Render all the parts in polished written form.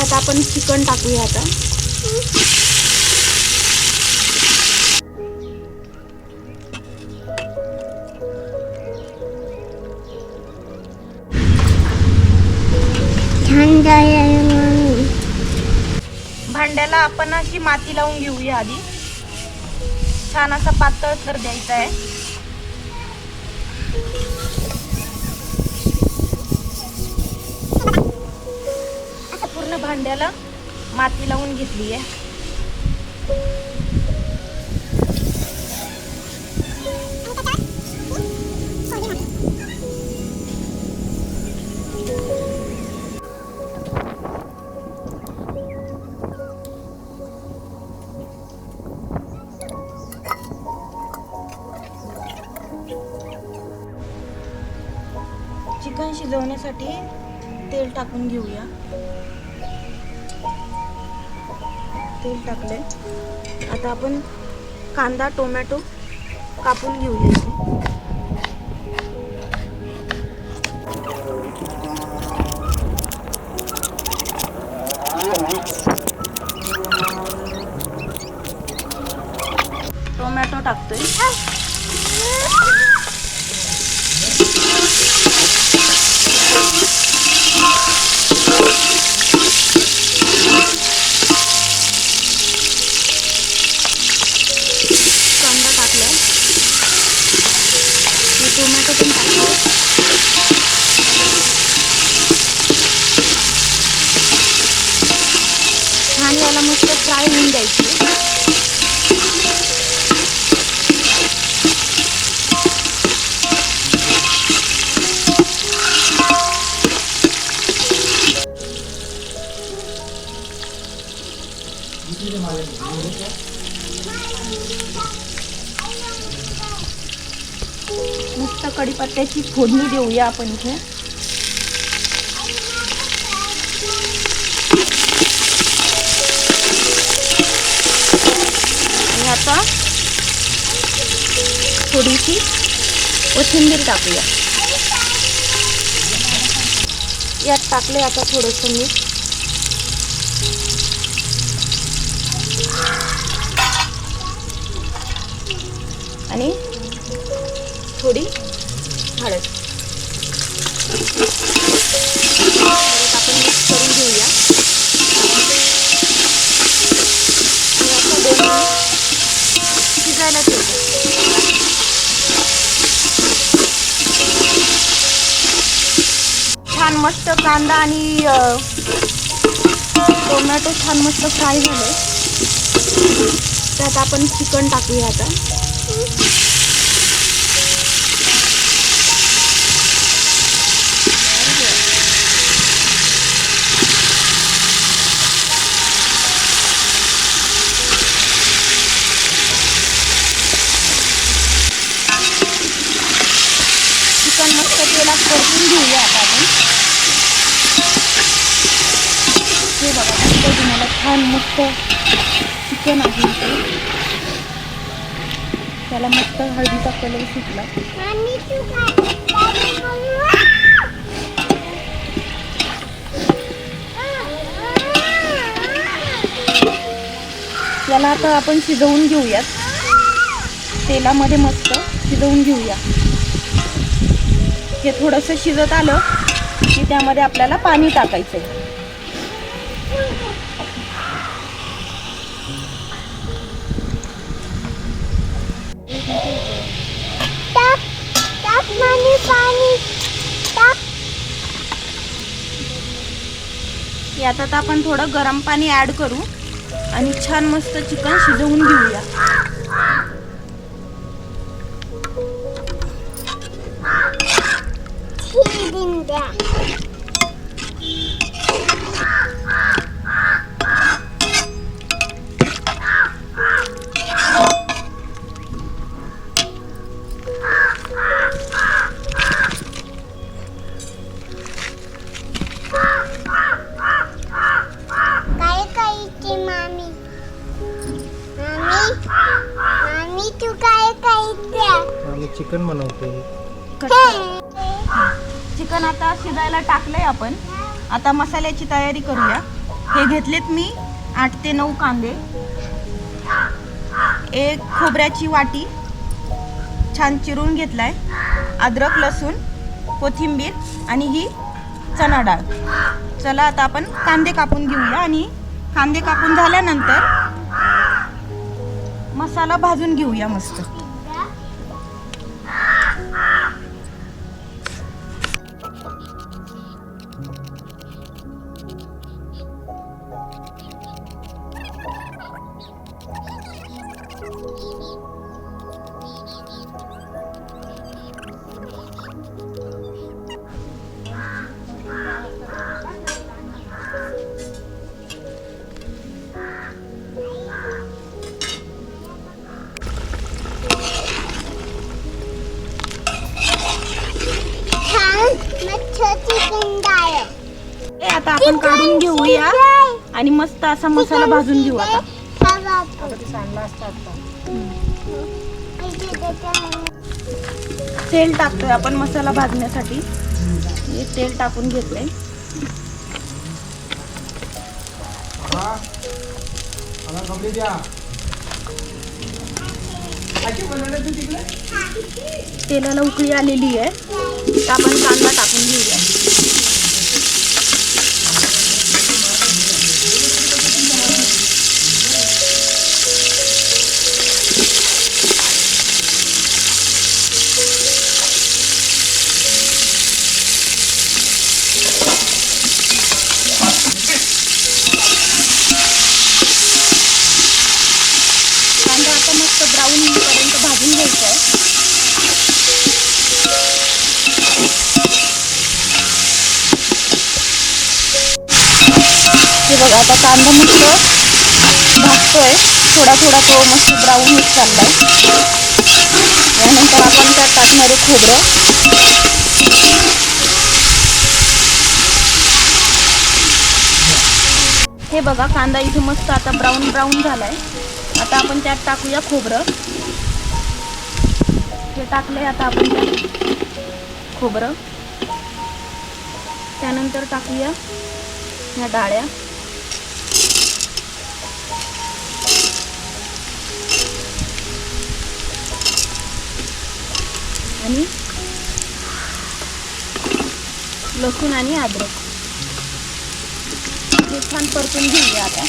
त्यात आपण चिकन टाकूया आता. भांड्याला आपण अशी माती लावून घेऊया आधी. छान असा पातळ थर द्यायचा आहे. पूर्ण भांड्याला माती लावून घेतली आहे. चिकन शिजवण्यासाठी तेल टाकून घेऊया. तेल टाकले. आता आपण कांदा टोमॅटो कापून घेऊया. टोमॅटो टाकतोय. कांदा टाकलाय. टोमॅटो पण टाकतो. छान याला मस्त फ्राय होऊन द्यायची. मस्त कढीपत्त्याची फोडणी देऊया आपण इथे. आणि आता थोडीशी कोथिंबीर टाकूया. यात टाकले आता थोडंसं मीठ. आणि थोडी हळद. आपण मिक्स करून घेऊया. आणि आता 2 मिनिट शिजायला ठेवूया. छान मस्त कांदा आणि टोमॅटो छान मस्त फ्राय झाले. त्यात आपण चिकन टाकूया आता. चिकन मस्त तेलात परतून घेऊया आता आपण. हे बघा तुम्हाला छान मस्त चिकन आहे. त्याला मस्त हळदीचा कलर सुटला. याला आता आपण शिजवून घेऊयात. तेलामध्ये मस्त शिजवून घेऊया. हे थोडंसं शिजत आलं की त्यामध्ये आपल्याला पाणी टाकायचं आहे. यात आता आपण थोडं गरम पाणी ऍड करू आणि छान मस्त चिकन शिजवून घेऊया. चिकन बनवतो. चिकन आता शिजायला टाकलंय आपण. आता मसाल्याची तयारी करूया. हे घेतलेत मी 8 ते 9 कांदे, एक खोबऱ्याची वाटी छान चिरून घेतलाय, अद्रक, लसूण, कोथिंबीर आणि ही चणा डाळ. चला आता आपण कांदे कापून घेऊया आणि कांदे कापून झाल्यानंतर मसाला भाजून घेऊया मस्त. हे आता आपण काढून घेऊया आणि मस्त असा मसाला भाजून घेऊ. आता तेल टाकतोय आपण मसाला भाजण्यासाठी. हे तेल टाकून घेतलंय. तेलाला उकळी आलेली आहे, तर आपण कांदा टाकून घेऊया. कांदा आता मस्त ब्राऊन होईपर्यंत भाजून घ्यायचा आहे. हे बघा आता कांदा मस्त भाजतोय, थोडा थोडा तो मस्त ब्राऊन होत चाललाय. यानंतर आपण त्यात टाकणारे खोबरं. हे बघा कांदा इथे मस्त आता ब्राऊन ब्राऊन झालाय. आता आपण त्यात टाकूया खोबरं. हे टाकलंय आता आपण त्यात खोबरं. त्यानंतर टाकूया ह्या डाळ्या. आणि लसूण आणि अद्रक. हे छान परतून घेऊया आता.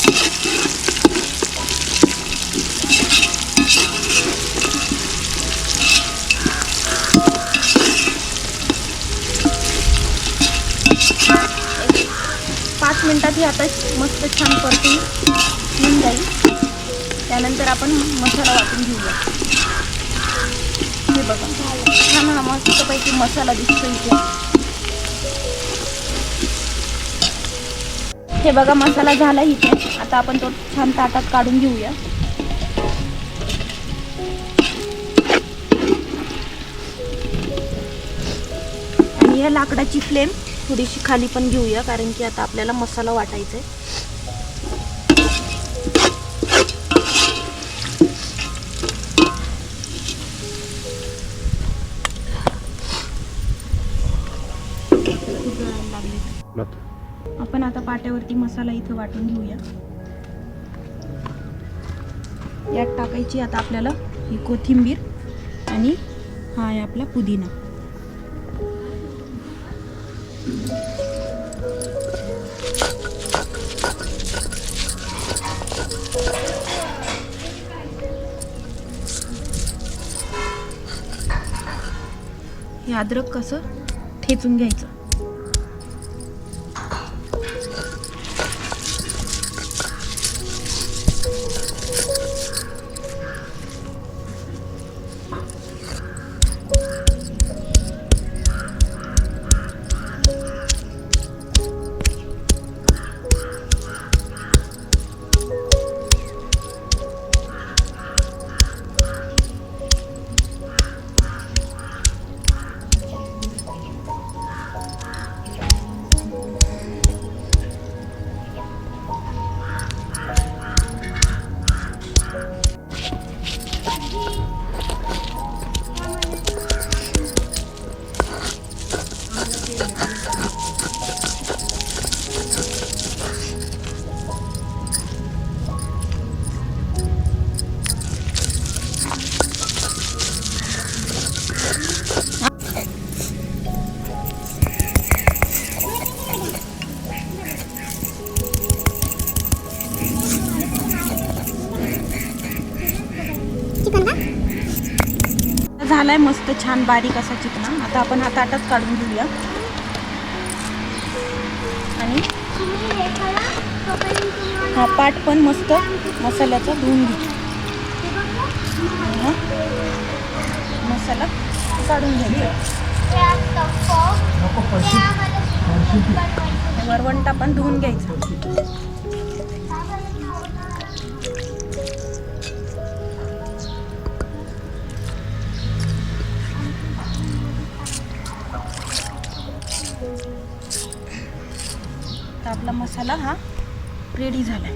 पाच मिनिटात हे आता मस्त छान परतून होऊन जाईल. त्यानंतर आपण मसाला वाटून घेऊया. हे बघा छान हा मस्तपैकी मसाला दिसतो इथे. हे बघा मसाला झाला इथे. आता आपण तो छान ताटात काढून घेऊया. आणि या लाकडाची फ्लेम थोडीशी खाली पण घेऊया, कारण की आता आपल्याला मसाला वाटायचा आहे. आपण आता पाट्यावरती मसाला इथं वाटून घेऊया. यात टाकायची आता आपल्याला ही कोथिंबीर आणि हा आहे आपला पुदिना. हे अद्रक कसं ठेचून घ्यायचं. झालाय मस्त छान बारीक असा चिकना. आता आपण हा ताटात काढून घेऊया आणि हा पाट पण मस्त मसाल्याचा धुवून घेऊ. हा मसाला काढून घ्यायचा. वरवंटा पण धुवून घ्यायचा. तर आपला मसाला हा रेडी झालाय.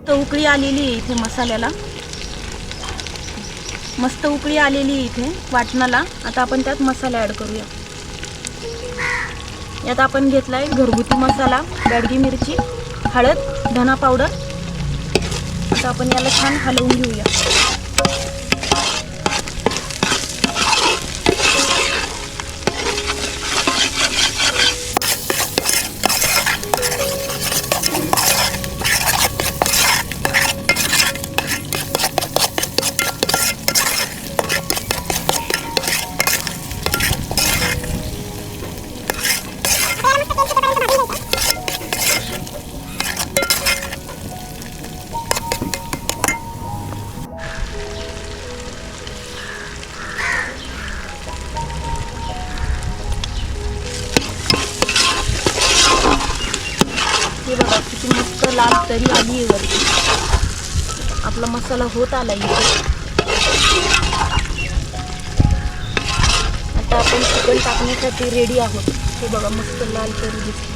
तर उकळी आलेली आहे इथे मसाल्याला, मस्त उकळी आलेली आहे इथे वाटणाला. आता आपण त्यात मसाला ॲड करूया. यात आपण घेतलाय घरगुती मसाला, बेडगी मिरची, हळद, धना पावडर. आता आपण याला छान हलवून घेऊया. हे बघा किती मस्त लाल तरी आली आहे वरती. आपला मसाला होत आला इथे. आता आपण चिकन टाकण्यासाठी रेडी आहोत. हे बघा मस्त लाल तरी दिसते.